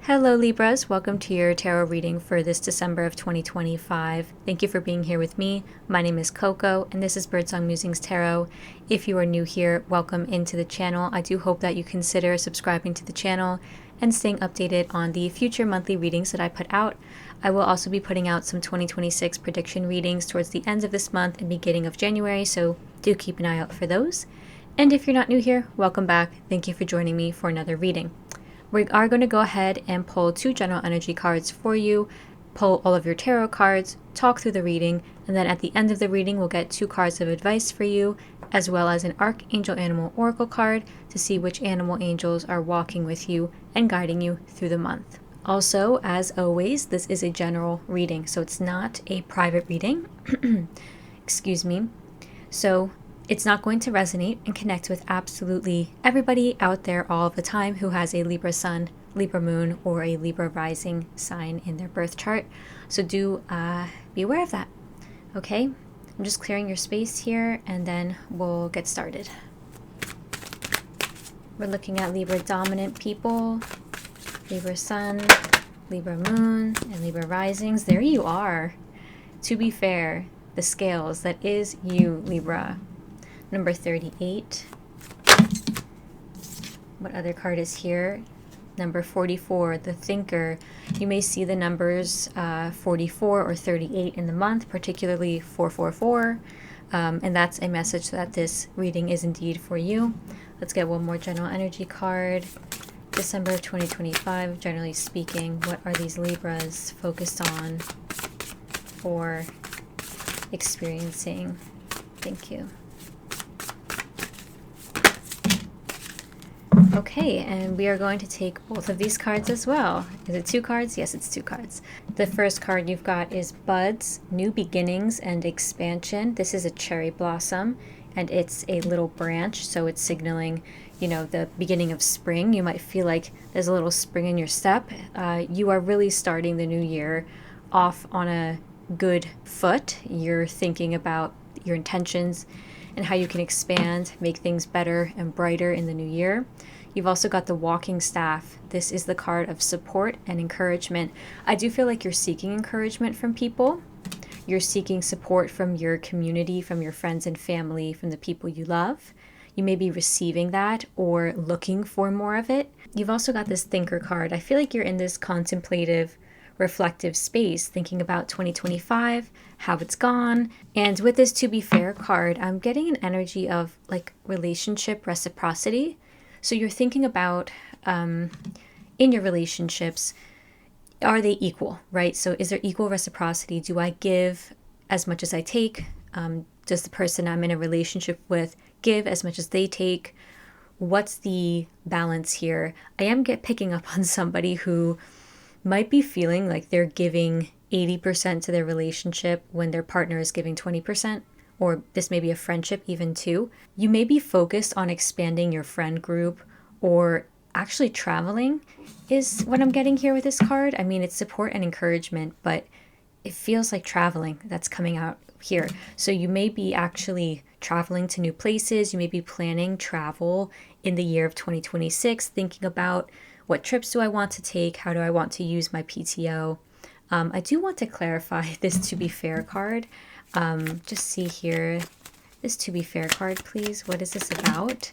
Hello Libras, welcome to your tarot reading for this December of 2025. Thank you for being here with me. My name is Coco and this is Birdsong Musings Tarot. If you are new here, welcome into the channel. I do hope that you consider subscribing to the channel and staying updated on the future monthly readings that I put out. I will also be putting out some 2026 prediction readings towards the end of this month and beginning of January, so do keep an eye out for those. And if you're not new here, welcome back. Thank you for joining me for another reading. We are going to go ahead and pull two general energy cards for you, pull all of your tarot cards, talk through the reading, and then at the end of the reading we'll get two cards of advice for you, as well as an Archangel Animal Oracle card to see which animal angels are walking with you and guiding you through the month. Also, as always, this is a general reading, so it's not a private reading. Excuse me. So it's not going to resonate and connect with absolutely everybody out there all of the time who has a Libra sun, Libra moon, or a Libra rising sign in their birth chart. So do be aware of that. Okay, I'm just clearing your space here and then we'll get started. We're looking at Libra dominant people, Libra sun, Libra moon, and Libra risings. There you are. To be fair, the scales, that is you, Libra. Number 38. What other card is here? Number 44, the thinker. You may see the numbers 44 or 38 in the month, particularly 444. And that's a message that this reading is indeed for you. Let's get one more general energy card. December of 2025, generally speaking, what are these Libras focused on or experiencing? Thank you. Okay, and we are going to take both of these cards as well. Is it two cards? Yes, it's two cards. The first card you've got is Buds, New Beginnings and Expansion. This is a cherry blossom, and it's a little branch, so it's signaling, you know, the beginning of spring. You might feel like there's a little spring in your step. You are really starting the new year off on a good foot. You're thinking about your intentions and how you can expand, make things better and brighter in the new year. You've also got the walking staff. This is the card of support and encouragement. I do feel like you're seeking encouragement from people. You're seeking support from your community, from your friends and family, from the people you love. You may be receiving that or looking for more of it. You've also got this thinker card. I feel like you're in this contemplative, reflective space, thinking about 2025, how it's gone. And with this to be fair card, I'm getting an energy of like relationship reciprocity. So you're thinking about in your relationships, are they equal, right? So is there equal reciprocity? Do I give as much as I take? Does the person I'm in a relationship with give as much as they take? What's the balance here? I am picking up on somebody who might be feeling like they're giving 80% to their relationship when their partner is giving 20%, or this may be a friendship even too. You may be focused on expanding your friend group or actually traveling is what I'm getting here with this card. I mean, it's support and encouragement, but it feels like traveling that's coming out here. So you may be actually traveling to new places. You may be planning travel in the year of 2026, thinking about what trips do I want to take? How do I want to use my PTO? I do want to clarify this to be fair card. Just see here, this to be fair card, please. What is this about?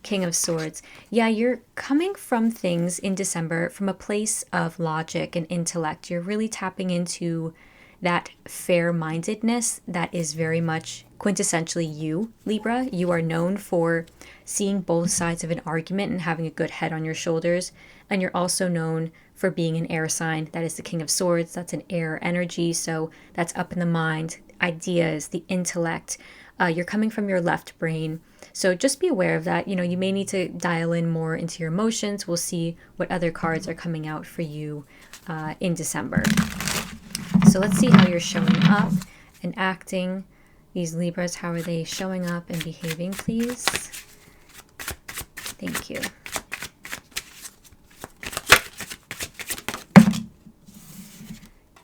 King of Swords. Yeah, you're coming from things in December from a place of logic and intellect. You're really tapping into that fair-mindedness that is very much quintessentially you, Libra. You are known for seeing both sides of an argument and having a good head on your shoulders. And you're also known for being an air sign. That is the King of Swords. That's an air energy. So that's up in the mind, ideas, the intellect. You're coming from your left brain. So just be aware of that. You know, you may need to dial in more into your emotions. We'll see what other cards are coming out for you in December. So let's see how you're showing up and acting. These Libras, how are they showing up and behaving, please? Thank you.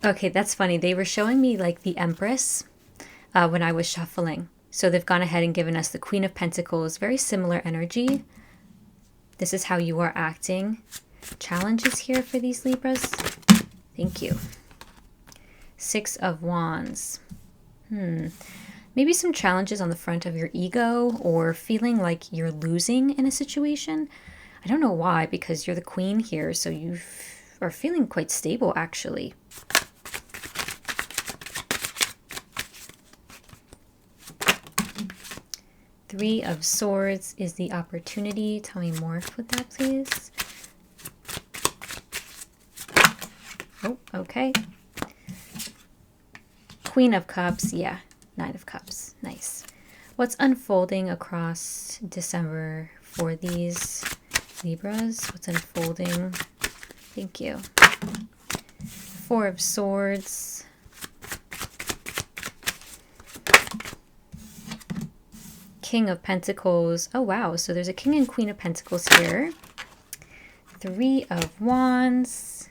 Okay, that's funny. They were showing me like the Empress when I was shuffling. So they've gone ahead and given us the Queen of Pentacles, very similar energy. This is how you are acting. challenges here for these Libras? Thank you. Six of Wands. Maybe some challenges on the front of your ego, or feeling like you're losing in a situation. I don't know why, because you're the queen here, so you are feeling quite stable, actually. Three of Swords is the opportunity. Tell me more with that, please. Oh, okay. Queen of Cups, yeah. Nine of Cups, nice. What's unfolding across December for these Libras? What's unfolding? Thank you. Four of Swords. King of Pentacles. Oh, wow. So there's a King and Queen of Pentacles here. Three of Wands.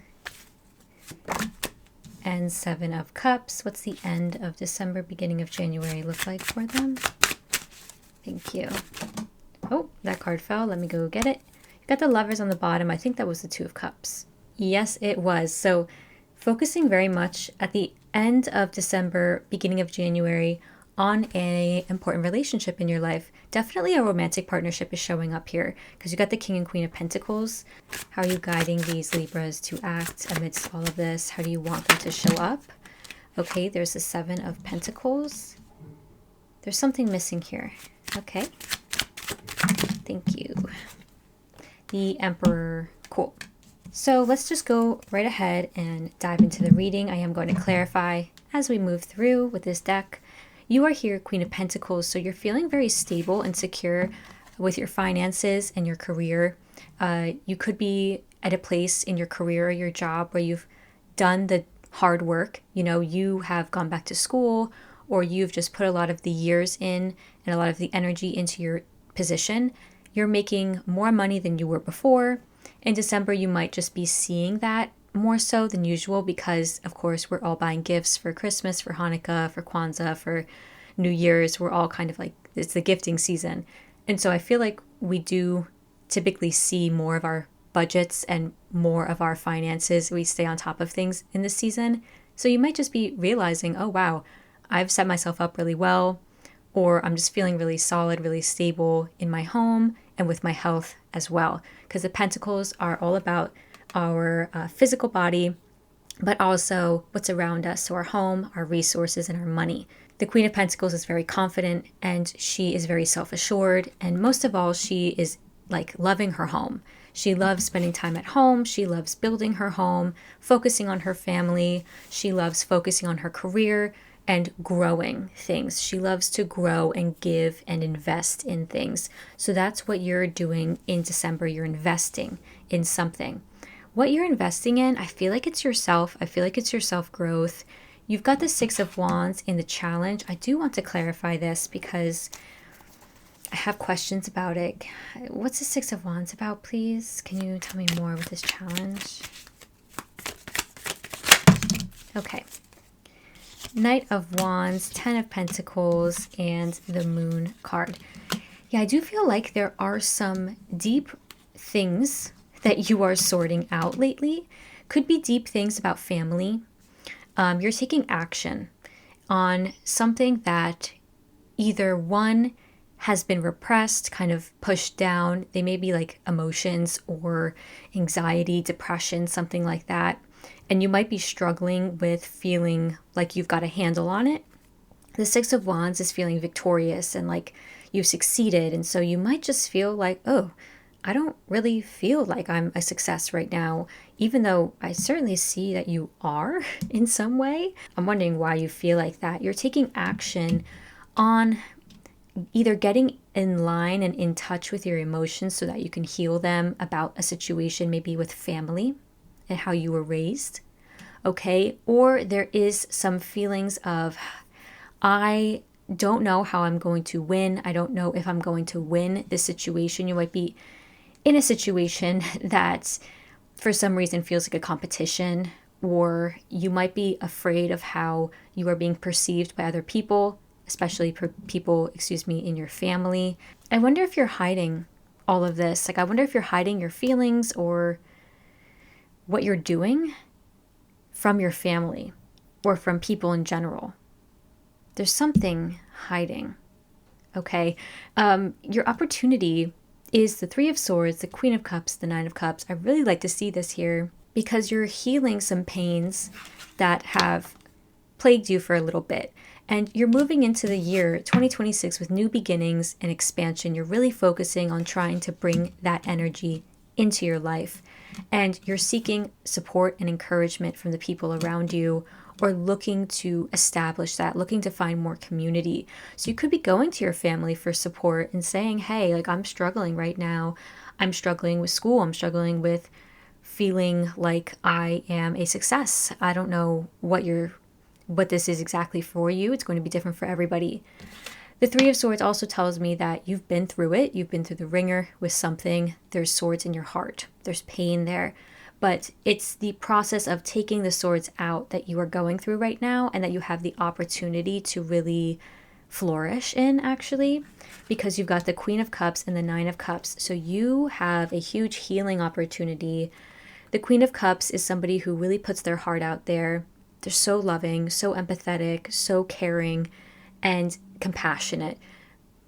And Seven of Cups. What's the end of December, beginning of January look like for them? Thank you. Oh, that card fell. Let me go get it. You got the Lovers on the bottom. I think that was the Two of Cups. Yes, it was. So focusing very much at the end of December, beginning of January on an important relationship in your life. Definitely a romantic partnership is showing up here because you got the King and Queen of Pentacles. How are you guiding these Libras to act amidst all of this? How do you want them to show up? Okay, there's the Seven of Pentacles. There's something missing here. Okay. Thank you. The Emperor. Cool. So let's just go right ahead and dive into the reading. I am going to clarify as we move through with this deck. You are here, Queen of Pentacles, so you're feeling very stable and secure with your finances and your career. You could be at a place in your career or your job where you've done the hard work. You know, you have gone back to school, or you've just put a lot of the years in and a lot of the energy into your position. You're making more money than you were before. In December, you might just be seeing that more so than usual because, of course, we're all buying gifts for Christmas, for Hanukkah, for Kwanzaa, for New Year's. We're all kind of like, it's the gifting season. And so I feel like we do typically see more of our budgets and more of our finances. We stay on top of things in this season. So you might just be realizing, oh, wow, I've set myself up really well, or I'm just feeling really solid, really stable in my home and with my health as well. Because the Pentacles are all about our physical body, but also what's around us. So our home, our resources, and our money. The Queen of Pentacles is very confident and she is very self-assured. And most of all, she is like loving her home. She loves spending time at home. She loves building her home, focusing on her family. She loves focusing on her career and growing things. She loves to grow and give and invest in things. So that's what you're doing in December. You're investing in something. What you're investing in, I feel like it's yourself. I feel like it's your self-growth. You've got the Six of Wands in the challenge. I do want to clarify this because I have questions about it. What's the Six of Wands about, please? Can you tell me more with this challenge? Okay. Knight of Wands, Ten of Pentacles, and the Moon card. Yeah, I do feel like there are some deep things that you are sorting out lately. Could be deep things about family. You're taking action on something that either one has been repressed, kind of pushed down. They may be like emotions or anxiety, depression, something like that. And you might be struggling with feeling like you've got a handle on it. The Six of Wands is feeling victorious and like you've succeeded. And so you might just feel like, oh, I don't really feel like I'm a success right now, even though I certainly see that you are in some way. I'm wondering why you feel like that. You're taking action on either getting in line and in touch with your emotions so that you can heal them about a situation, maybe with family and how you were raised, okay? Or there is some feelings of, I don't know how I'm going to win. I don't know if I'm going to win this situation. You might be in a situation that for some reason feels like a competition, or you might be afraid of how you are being perceived by other people, especially people, in your family. I wonder if you're hiding all of this. Like, I wonder if you're hiding your feelings, or what you're doing from your family or from people in general. There's something hiding, okay? Your opportunity is the Three of Swords, the Queen of Cups, the Nine of Cups. I really like to see this here because you're healing some pains that have plagued you for a little bit. And you're moving into the year 2026 with new beginnings and expansion. You're really focusing on trying to bring that energy into your life. And you're seeking support and encouragement from the people around you, or looking to establish that, looking to find more community. So you could be going to your family for support and saying, hey, like, I'm struggling right now. I'm struggling with school. I'm struggling with feeling like I am a success. I don't know what this is exactly for you. It's going to be different for everybody. The Three of Swords also tells me that you've been through it. You've been through the ringer with something. There's swords in your heart. There's pain there. But it's the process of taking the swords out that you are going through right now, and that you have the opportunity to really flourish in, actually, because you've got the Queen of Cups and the Nine of Cups. So you have a huge healing opportunity. The Queen of Cups is somebody who really puts their heart out there. They're so loving, so empathetic, so caring, and compassionate.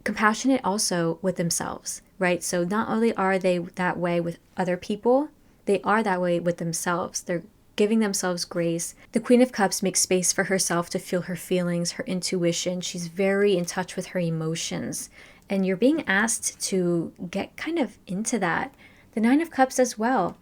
Compassionate also with themselves, right? So not only are they that way with other people, they are that way with themselves. They're giving themselves grace. The Queen of Cups makes space for herself to feel her feelings, her intuition. She's very in touch with her emotions. And you're being asked to get kind of into that. The Nine of Cups as well.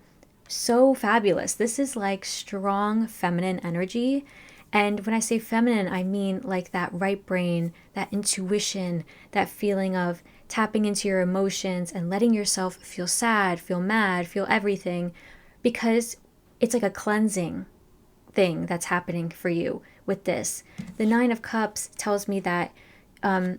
So fabulous. This is like strong feminine energy. And when I say feminine, I mean like that right brain, that intuition, that feeling of tapping into your emotions and letting yourself feel sad, feel mad, feel everything, because it's like a cleansing thing that's happening for you with this. The Nine of Cups tells me that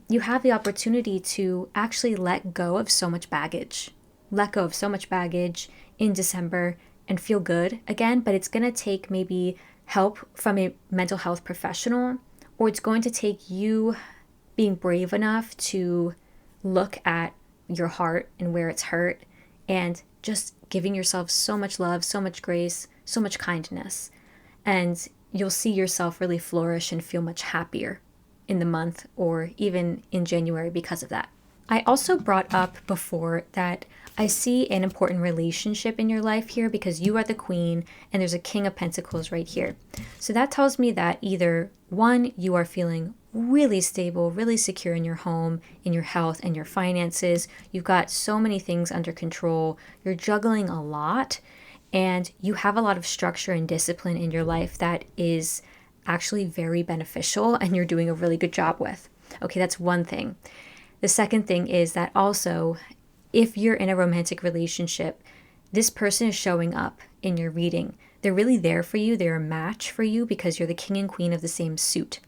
you have the opportunity to actually let go of so much baggage. Let go of so much baggage in December and feel good again, but it's going to take maybe help from a mental health professional, or it's going to take you being brave enough to look at your heart and where it's hurt, and just giving yourself so much love, so much grace, so much kindness. And you'll see yourself really flourish and feel much happier in the month, or even in January because of that. I also brought up before that I see an important relationship in your life here, because you are the Queen and there's a King of Pentacles right here. So that tells me that either one, you are feeling really stable, really secure in your home, in your health, and your finances. You've got so many things under control. You're juggling a lot, and you have a lot of structure and discipline in your life that is actually very beneficial, and you're doing a really good job with. Okay, that's one thing. The second thing is that also, if you're in a romantic relationship, this person is showing up in your reading. They're really there for you. They're a match for you because you're the king and queen of the same suit.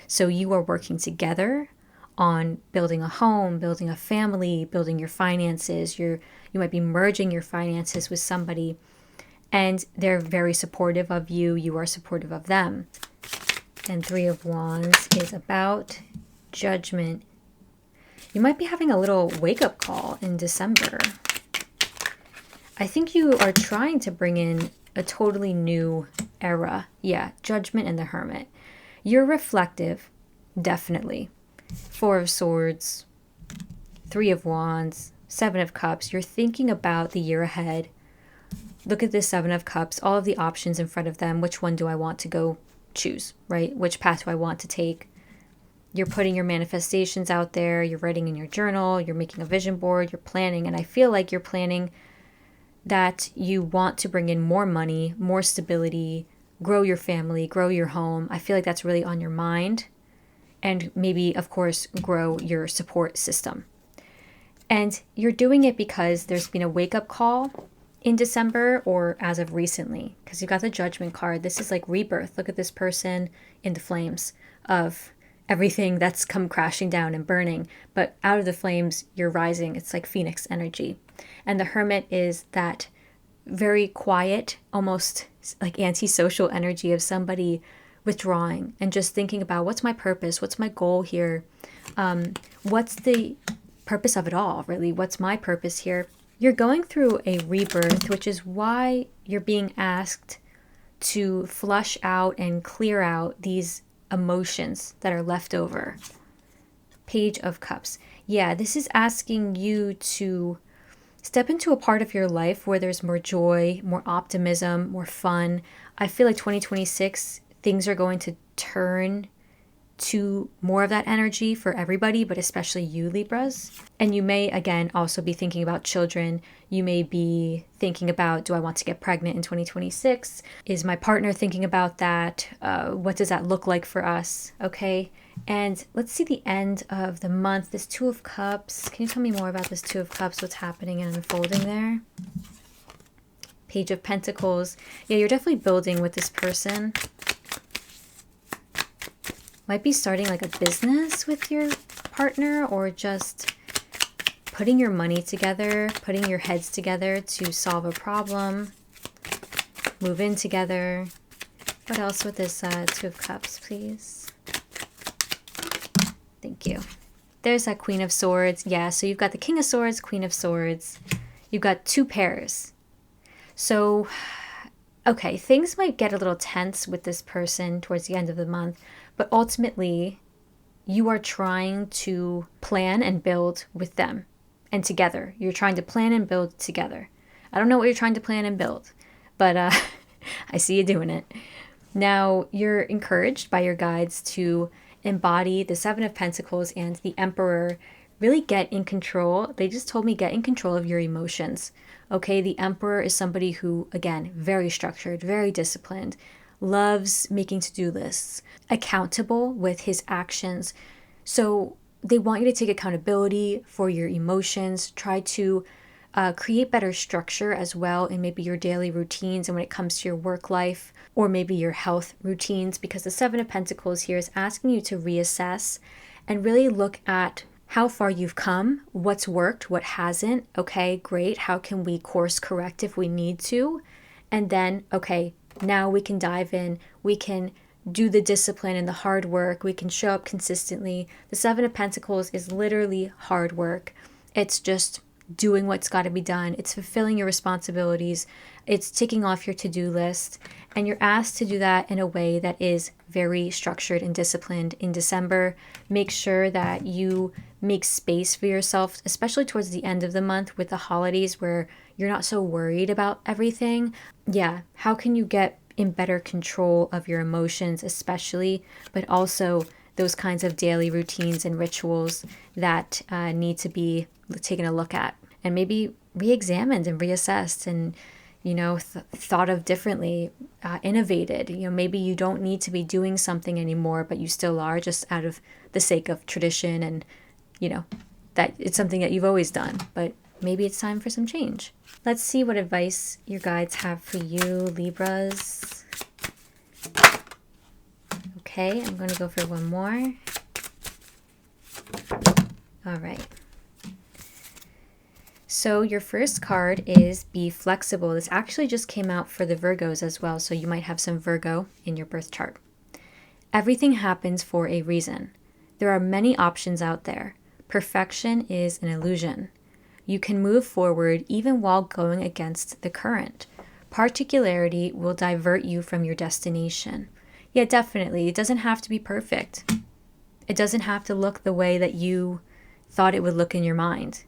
So you are working together on building a home, building a family, building your finances. You might be merging your finances with somebody, and they're very supportive of you. You are supportive of them. And Three of Wands is about judgment. You might be having a little wake-up call in December. I think you are trying to bring in a totally new era. Yeah, Judgment and the Hermit. You're reflective, definitely. Four of Swords, Three of Wands, Seven of Cups. You're thinking about the year ahead. Look at this Seven of Cups, all of the options in front of them. Which one do I want to go choose, right? Which path do I want to take? You're putting your manifestations out there. You're writing in your journal. You're making a vision board. You're planning. And I feel like you're planning that you want to bring in more money, more stability, grow your family, grow your home. I feel like that's really on your mind. And maybe, of course, grow your support system. And you're doing it because there's been a wake-up call in December, or as of recently, because you got the Judgment card. This is like rebirth. Look at this person in the flames of everything that's come crashing down and burning, but out of the flames, you're rising. It's like Phoenix energy. And the Hermit is that very quiet, almost like antisocial energy of somebody withdrawing and just thinking about, what's my purpose? What's my goal here? What's the purpose of it all, really? What's my purpose here? you're going through a rebirth, which is why you're being asked to flush out and clear out these emotions that are left over. Page of Cups. Yeah, this is asking you to step into a part of your life where there's more joy, more optimism, more fun. I feel like 2026, things are going to turn to more of that energy for everybody, but especially you, Libras. And you may, again, also be thinking about children. You may be thinking about, do I want to get pregnant in 2026? Is my partner thinking about that? What does that look like for us? Okay. And let's see the end of the month. This Two of Cups. Can you tell me more about this Two of Cups? What's happening and unfolding there? Page of Pentacles. Yeah, you're definitely building with this person. Might be starting like a business with your partner, or just putting your money together, putting your heads together to solve a problem, move in together. What else with this Two of Cups, please? Thank you. There's that Queen of Swords. Yeah, so you've got the King of Swords, Queen of Swords. You've got two pairs. So, okay, things might get a little tense with this person towards the end of the month, but ultimately, you are trying to plan and build with them and together. You're trying to plan and build together. I don't know what you're trying to plan and build, but I see you doing it. Now, you're encouraged by your guides to embody the Seven of Pentacles and the Emperor. Really get in control. They just told me get in control of your emotions. Okay, the Emperor is somebody who, again, very structured, very disciplined, loves making to-do lists, accountable with his actions. So they want you to take accountability for your emotions, try to create better structure as well in maybe your daily routines and when it comes to your work life, or maybe your health routines, because the Seven of Pentacles here is asking you to reassess and really look at how far you've come, what's worked, what hasn't. Okay, great. How can we course correct if we need to? And then, okay, now we can dive in. We can do the discipline and the hard work. We can show up consistently. The Seven of Pentacles is literally hard work. It's just doing what's got to be done. It's fulfilling your responsibilities. It's ticking off your to-do list. And you're asked to do that in a way that is very structured and disciplined. In December, make sure that you make space for yourself, especially towards the end of the month with the holidays where you're not so worried about everything. Yeah, how can you get in better control of your emotions especially, but also those kinds of daily routines and rituals that need to be taken a look at and maybe re-examined and reassessed and, you know, thought of differently, innovated. You know, maybe you don't need to be doing something anymore, but you still are, just out of the sake of tradition and, you know, that it's something that you've always done, but maybe it's time for some change. Let's see what advice your guides have for you, Libras. Okay, I'm going to go for one more. All right. So your first card is Be Flexible. This actually just came out for the Virgos as well, so you might have some Virgo in your birth chart. Everything happens for a reason. There are many options out there. Perfection is an illusion. You can move forward even while going against the current. Particularity will divert you from your destination. Yeah, definitely. It doesn't have to be perfect. It doesn't have to look the way that you thought it would look in your mind.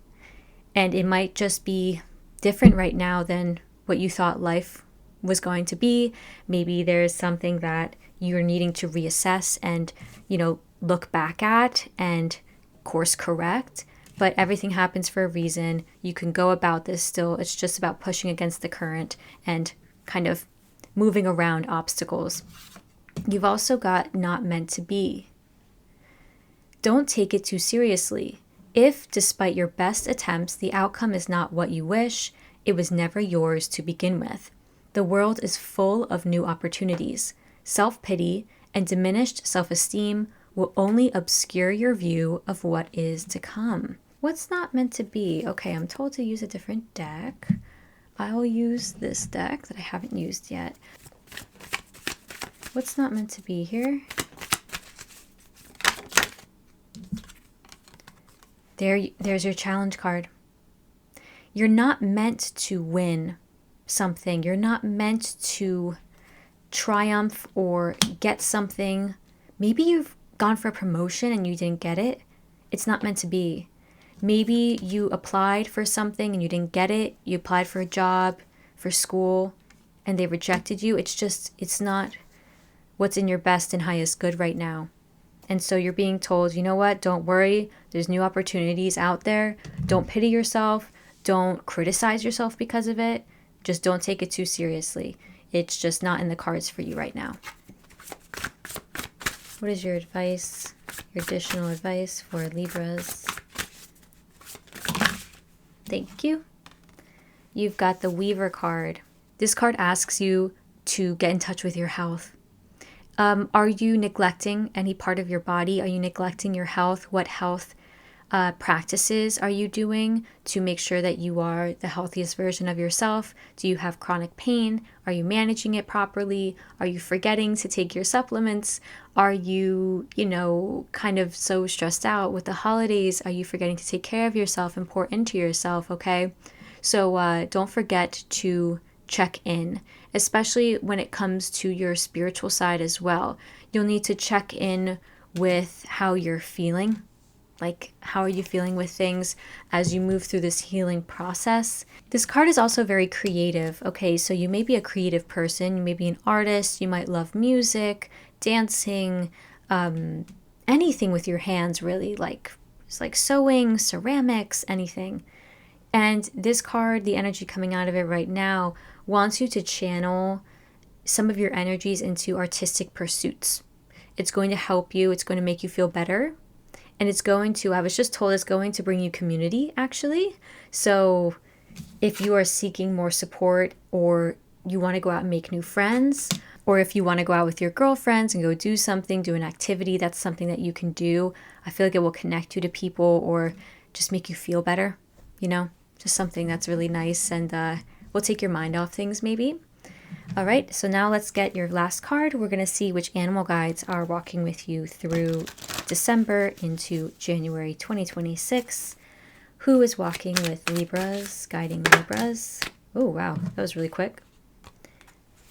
And it might just be different right now than what you thought life was going to be. Maybe there's something that you're needing to reassess and, you know, look back at and course correct. But everything happens for a reason. You can go about this still. It's just about pushing against the current and kind of moving around obstacles. You've also got Not Meant to Be. Don't take it too seriously. If, despite your best attempts, the outcome is not what you wish, it was never yours to begin with. The world is full of new opportunities. Self-pity and diminished self-esteem will only obscure your view of what is to come. What's not meant to be? Okay, I'm told to use a different deck. I'll use this deck that I haven't used yet. What's not meant to be here? There's your challenge card. you're not meant to win something. You're not meant to triumph or get something. Maybe you've gone for a promotion and you didn't get it. It's not meant to be. Maybe you applied for something and you didn't get it. You applied for a job, for school, and they rejected you. It's not what's in your best and highest good right now. And so you're being told, you know what, don't worry. There's new opportunities out there. Don't pity yourself. Don't criticize yourself because of it. Just don't take it too seriously. It's just not in the cards for you right now. What is your advice, your additional advice for Libras? Thank you. You've got the Weaver card. This card asks you to get in touch with your health. Are you neglecting any part of your body? Are you neglecting your health? What health practices are you doing to make sure that you are the healthiest version of yourself? Do you have chronic pain? Are you managing it properly? Are you forgetting to take your supplements? Are you, kind of so stressed out with the holidays? Are you forgetting to take care of yourself and pour into yourself? Okay. So don't forget to check in, especially when it comes to your spiritual side as well. You'll need to check in with how you're feeling. Like, how are you feeling with things as you move through this healing process? This card is also very creative. Okay, so you may be a creative person. You may be an artist. You might love music, dancing, anything with your hands, really, like sewing, ceramics, anything. And this card, the energy coming out of it right now, wants you to channel some of your energies into artistic pursuits. It's going to help you. It's going to make you feel better. And I was just told it's going to bring you community, actually. So if you are seeking more support, or you want to go out and make new friends, or if you want to go out with your girlfriends and go do something, do an activity, that's something that you can do. I feel like it will connect you to people or just make you feel better, just something that's really nice and will take your mind off things maybe. All right, so now let's get your last card. We're going to see which animal guides are walking with you through December into January 2026. Who is walking with Libras, guiding Libras? Oh, wow, that was really quick.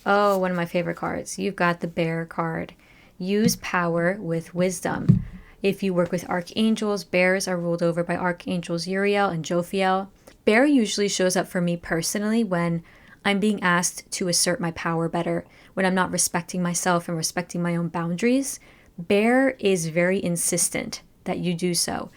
Oh, one of my favorite cards. You've got the Bear card. Use power with wisdom. If you work with archangels, bears are ruled over by archangels Uriel and Jophiel. Bear usually shows up for me personally when I'm being asked to assert my power better, when I'm not respecting myself and respecting my own boundaries. Bear is very insistent that you do so.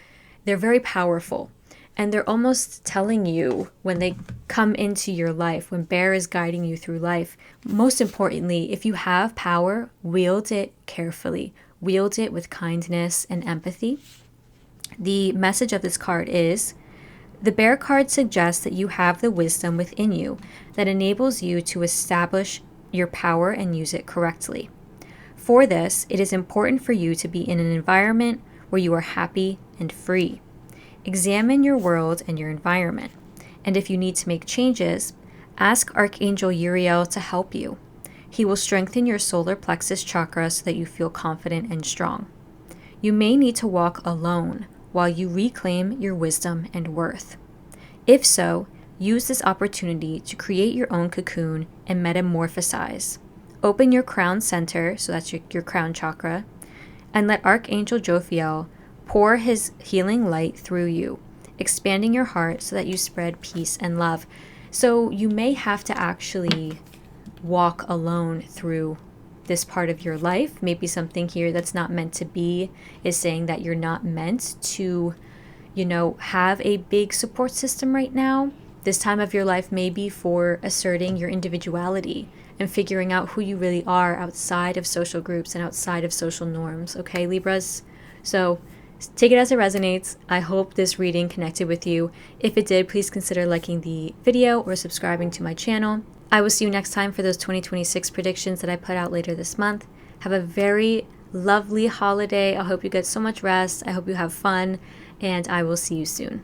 They're very powerful, and they're almost telling you when they come into your life, when Bear is guiding you through life, most importantly, if you have power, wield it carefully. Wield it with kindness and empathy. The message of this card is, the Bear card suggests that you have the wisdom within you that enables you to establish your power and use it correctly. For this, it is important for you to be in an environment where you are happy and free. Examine your world and your environment, and if you need to make changes, ask Archangel Uriel to help you. He will strengthen your solar plexus chakra so that you feel confident and strong. You may need to walk alone while you reclaim your wisdom and worth. If so, use this opportunity to create your own cocoon and metamorphosize. Open your crown center, so that's your crown chakra, and let Archangel Jophiel pour his healing light through you, expanding your heart so that you spread peace and love. So you may have to actually walk alone through this part of your life. Maybe something here that's not meant to be is saying that you're not meant to, have a big support system right now. This time of your life may be for asserting your individuality and figuring out who you really are outside of social groups and outside of social norms. Okay, Libras? So take it as it resonates. I hope this reading connected with you. If it did, please consider liking the video or subscribing to my channel. I will see you next time for those 2026 predictions that I put out later this month. Have a very lovely holiday. I hope you get so much rest. I hope you have fun, and I will see you soon.